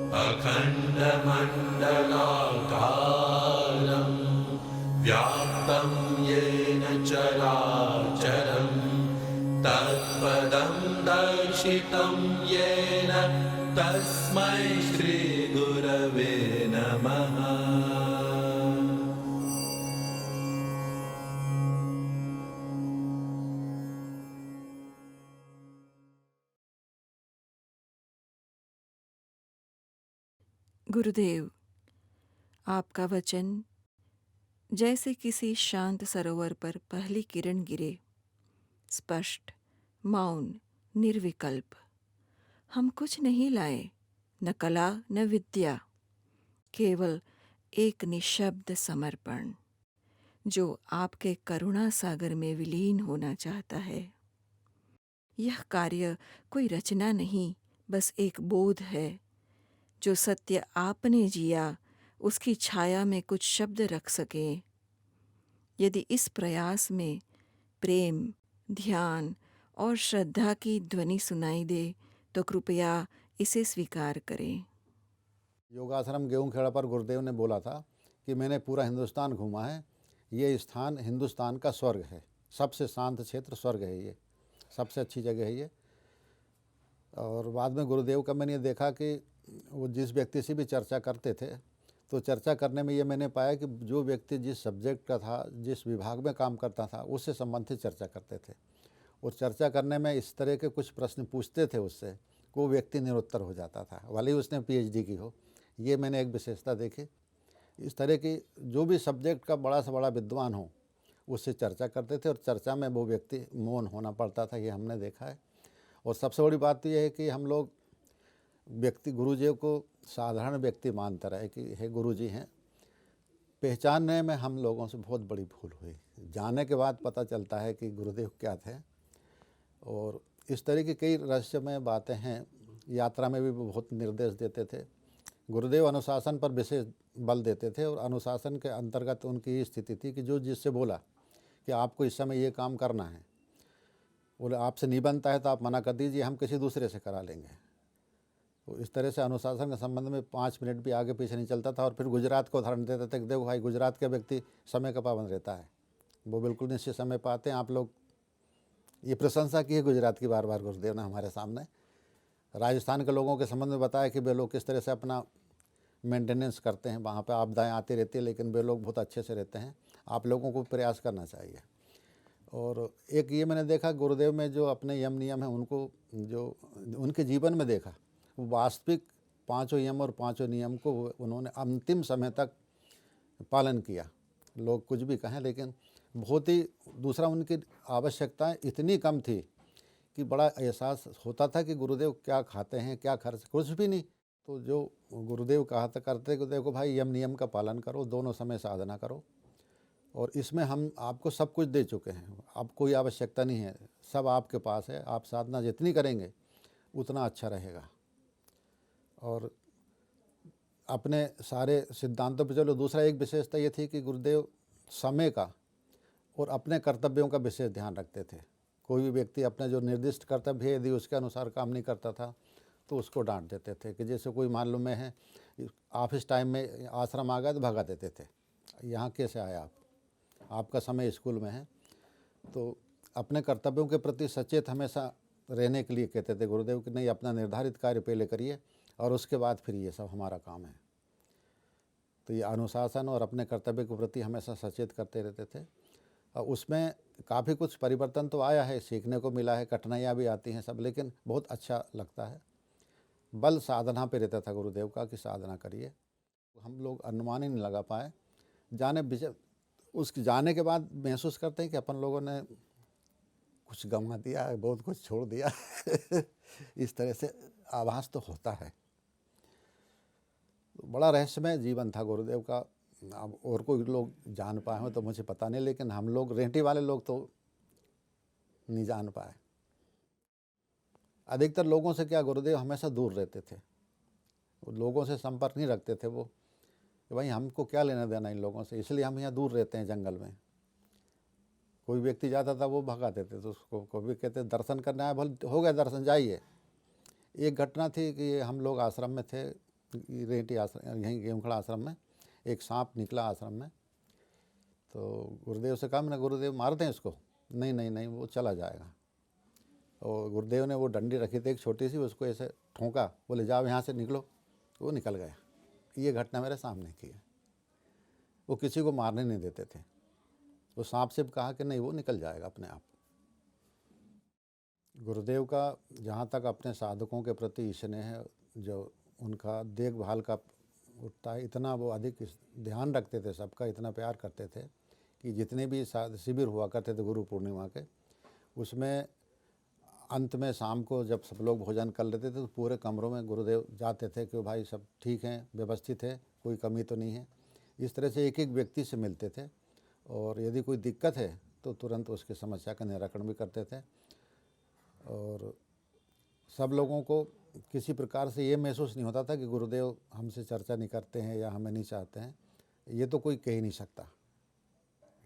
अखण्डमण्डलाकारं व्याप्तं येन चराचरं तत्पदं दर्शितं येन तस्मै श्रीगुरवे नमः। गुरुदेव, आपका वचन जैसे किसी शांत सरोवर पर पहली किरण गिरे, स्पष्ट, मौन, निर्विकल्प। हम कुछ नहीं लाए, न कला न विद्या, केवल एक निशब्द समर्पण जो आपके करुणा सागर में विलीन होना चाहता है। यह कार्य कोई रचना नहीं, बस एक बोध है। जो सत्य आपने जिया, उसकी छाया में कुछ शब्द रख सकें। यदि इस प्रयास में प्रेम, ध्यान और श्रद्धा की ध्वनि सुनाई दे तो कृपया इसे स्वीकार करें। योगाश्रम गेहूंखेड़ा पर गुरुदेव ने बोला था कि मैंने पूरा हिंदुस्तान घूमा है, ये स्थान हिंदुस्तान का स्वर्ग है, सबसे शांत क्षेत्र स्वर्ग है, ये सबसे अच्छी जगह है ये। और बाद में गुरुदेव का मैंने ये देखा कि वो जिस व्यक्ति से भी चर्चा करते थे तो चर्चा करने में ये मैंने पाया कि जो व्यक्ति जिस सब्जेक्ट का था, जिस विभाग में काम करता था, उससे संबंधित चर्चा करते थे। और चर्चा करने में इस तरह के कुछ प्रश्न पूछते थे उससे कि वो व्यक्ति निरुत्तर हो जाता था, भले ही उसने पीएचडी की हो। ये मैंने एक विशेषता देखी। इस तरह की जो भी सब्जेक्ट का बड़ा से बड़ा विद्वान हो उससे चर्चा करते थे और चर्चा में वो व्यक्ति मौन होना पड़ता था, ये हमने देखा है। और सबसे बड़ी बात तो ये है कि हम लोग व्यक्ति गुरुजी को साधारण व्यक्ति मानते रहे कि हे गुरुजी हैं, पहचानने में हम लोगों से बहुत बड़ी भूल हुई। जाने के बाद पता चलता है कि गुरुदेव क्या थे। और इस तरह की कई रहस्यमय बातें हैं। यात्रा में भी बहुत निर्देश देते थे। गुरुदेव अनुशासन पर विशेष बल देते थे और अनुशासन के अंतर्गत उनकी स्थिति थी कि जो जिससे बोला कि आपको इस समय ये काम करना है, बोले आपसे नहीं बनता है तो आप मना कर दीजिए, हम किसी दूसरे से करा लेंगे। तो इस तरह से अनुशासन के संबंध में 5 मिनट भी आगे पीछे नहीं चलता था। और फिर गुजरात को उदाहरण देते थे कि देखो भाई, गुजरात का व्यक्ति समय का पाबंद रहता है, वो बिल्कुल निश्चित समय पर आते हैं। आप लोग ये प्रशंसा की है गुजरात की बार बार गुरुदेव ने हमारे सामने। राजस्थान के लोगों के संबंध में बताया कि वे लोग किस तरह से अपना मेंटेनेंस करते हैं, वहाँ पे आपदाएं आती रहती है लेकिन वे लोग बहुत अच्छे से रहते हैं। आप लोगों को प्रयास करना चाहिए। और एक ये मैंने देखा गुरुदेव में जो अपने यम नियम हैं, उनको जो उनके जीवन में देखा, वो वास्तविक 5 यम और 5 नियम को उन्होंने अंतिम समय तक पालन किया। लोग कुछ भी कहें, लेकिन बहुत ही दूसरा उनकी आवश्यकताएं इतनी कम थी कि बड़ा एहसास होता था कि गुरुदेव क्या खाते हैं, क्या खर्च, कुछ भी नहीं। तो जो गुरुदेव कहा था करते कि देखो भाई, यम नियम का पालन करो, दोनों समय साधना करो, और इसमें हम आपको सब कुछ दे चुके हैं, अब कोई आवश्यकता नहीं है, सब आपके पास है। आप साधना जितनी करेंगे उतना अच्छा रहेगा। और अपने सारे सिद्धांतों पर चलो। दूसरा एक विशेषता ये थी कि गुरुदेव समय का और अपने कर्तव्यों का विशेष ध्यान रखते थे। कोई भी व्यक्ति अपने जो निर्दिष्ट कर्तव्य है, यदि उसके अनुसार काम नहीं करता था तो उसको डांट देते थे। कि जैसे कोई मालूम में है ऑफिस टाइम में आश्रम आ गया तो भगा देते थे, यहाँ कैसे आए आप, आपका समय स्कूल में है। तो अपने कर्तव्यों के प्रति सचेत हमेशा रहने के लिए कहते थे गुरुदेव कि नहीं, अपना निर्धारित कार्य पहले करिए और उसके बाद फिर ये सब हमारा काम है। तो ये अनुशासन और अपने कर्तव्य के प्रति हमेशा सचेत करते रहते थे। और उसमें काफ़ी कुछ परिवर्तन तो आया है, सीखने को मिला है, कठिनाइयाँ भी आती हैं सब, लेकिन बहुत अच्छा लगता है। बल साधना पे रहता था गुरुदेव का कि साधना करिए। हम लोग अनुमान ही नहीं लगा पाए। उसके जाने के बाद महसूस करते हैं कि अपन लोगों ने कुछ गंवा दिया है, बहुत कुछ छोड़ दिया इस तरह से आभास तो होता है। बड़ा रहस्यमय जीवन था गुरुदेव का। अब और कोई लोग जान पाए हो तो मुझे पता नहीं, लेकिन हम लोग रेंटी वाले लोग तो नहीं जान पाए। अधिकतर लोगों से क्या, गुरुदेव हमेशा दूर रहते थे, वो लोगों से संपर्क नहीं रखते थे। वो कि भाई हमको क्या लेना देना इन लोगों से, इसलिए हम यहाँ दूर रहते हैं जंगल में। कोई व्यक्ति जाता था वो भगा देते, तो उसको कभी कहते दर्शन करने आए, भले हो गया दर्शन, जाइए। एक घटना थी कि हम लोग आश्रम में थे, रेंटी आश्रम, यहीं गेमखड़ा आश्रम में एक सांप निकला आश्रम में। तो गुरुदेव से कहा मैंने, गुरुदेव मार दें इसको? नहीं नहीं नहीं, वो चला जाएगा। और गुरुदेव ने वो डंडी रखी थी एक छोटी सी, उसको ऐसे ठोंका, बोले जाओ यहाँ से निकलो, वो निकल गया। ये घटना मेरे सामने की है। वो किसी को मारने नहीं देते थे। वो सांप से कहा कि नहीं, वो निकल जाएगा अपने आप। गुरुदेव का जहाँ तक अपने साधकों के प्रति स्नेह है, जो उनका देखभाल का उठता है, इतना वो अधिक ध्यान रखते थे, सबका इतना प्यार करते थे कि जितने भी शिविर हुआ करते थे गुरु पूर्णिमा के, उसमें अंत में शाम को जब सब लोग भोजन कर लेते थे तो पूरे कमरों में गुरुदेव जाते थे कि भाई सब ठीक हैं, व्यवस्थित है, कोई कमी तो नहीं है। इस तरह से एक एक व्यक्ति से मिलते थे और यदि कोई दिक्कत है तो तुरंत उसकी समस्या का निराकरण भी करते थे। और सब लोगों को किसी प्रकार से ये महसूस नहीं होता था कि गुरुदेव हमसे चर्चा नहीं करते हैं या हमें नहीं चाहते हैं। ये तो कोई कह ही नहीं सकता,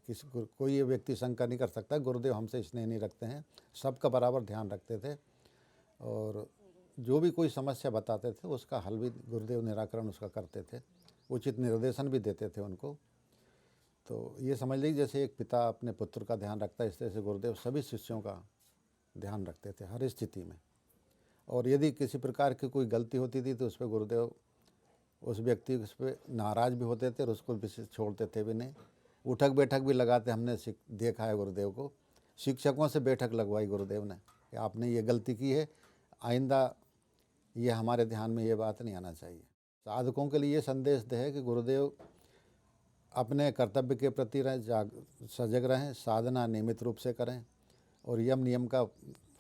कोई ये व्यक्ति शंका नहीं कर सकता गुरुदेव हमसे स्नेह नहीं रखते हैं। सबका बराबर ध्यान रखते थे और जो भी कोई समस्या बताते थे उसका हल भी गुरुदेव निराकरण उसका करते थे, उचित निर्देशन भी देते थे उनको। तो ये समझ लीजिए जैसे एक पिता अपने पुत्र का ध्यान रखता है, इस तरह से गुरुदेव सभी शिष्यों का ध्यान रखते थे हर स्थिति में। और यदि किसी प्रकार की कोई गलती होती थी तो उस पर गुरुदेव उस व्यक्ति उस पर नाराज़ भी होते थे और उसको विशेष छोड़ते थे भी नहीं। उठक बैठक भी लगाते, हमने देखा है गुरुदेव को। शिक्षकों से बैठक लगवाई गुरुदेव ने कि आपने ये गलती की है, आइंदा ये हमारे ध्यान में ये बात नहीं आना चाहिए। साधकों के लिए ये संदेश है कि गुरुदेव अपने कर्तव्य के प्रति सजग रहें, साधना नियमित रूप से करें और यम नियम का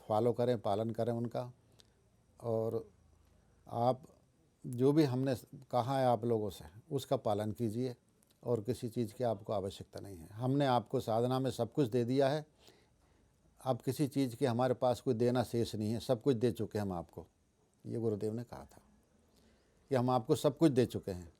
फॉलो करें, पालन करें उनका। और आप जो भी हमने कहा है आप लोगों से उसका पालन कीजिए और किसी चीज़ की आपको आवश्यकता नहीं है। हमने आपको साधना में सब कुछ दे दिया है, अब किसी चीज़ की हमारे पास कोई देना शेष नहीं है, सब कुछ दे चुके हैं हम आपको। ये गुरुदेव ने कहा था कि हम आपको सब कुछ दे चुके हैं।